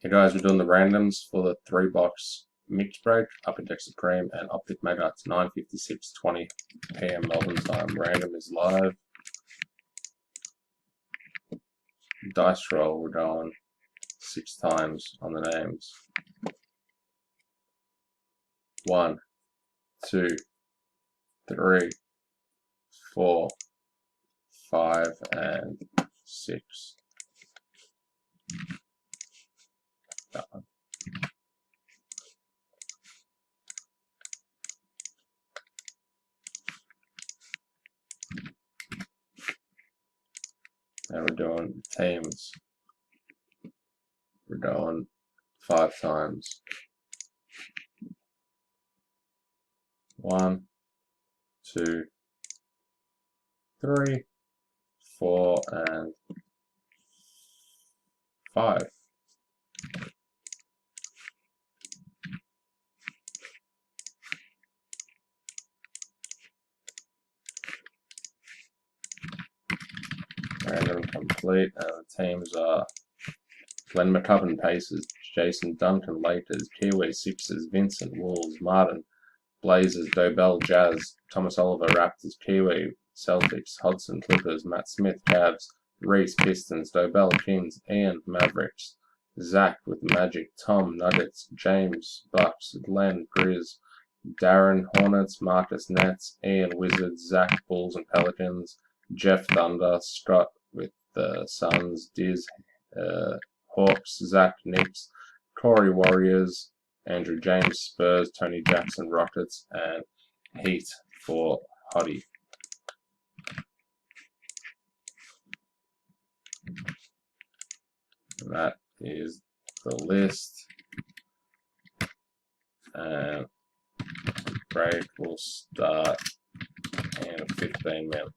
Hey guys, we're doing the randoms for the 3-box mixed break, Upper Deck Supreme and Optic Mega. It's 9:56:20 PM Melbourne time. Random is live. Dice roll, we're going 6 times on the names. 1, 2, 3, 4, 5, and 6. That one. And we're doing teams. We're going 5 times. 1, 2, 3, 4, and 5. Random complete, and the teams are Glenn McCubbin Pacers, Jason Duncan Lakers, Kiwi Sixers, Vincent Wolves, Martin Blazers, Dobell Jazz, Thomas Oliver Raptors, Kiwi Celtics, Hodson Clippers, Matt Smith Cavs, Reese Pistons, Dobell Kings, Ian Mavericks, Zach with Magic, Tom Nuggets, James Bucks, Glenn Grizz, Darren Hornets, Marcus Nets, Ian Wizards, Zach Bulls and Pelicans, Jeff Thunder, Scott with the Suns, Diz Hawks, Zach Knicks, Corey Warriors, Andrew James Spurs, Tony Jackson Rockets, and Heat for Hottie. And that is the list. And break will start in 15 minutes.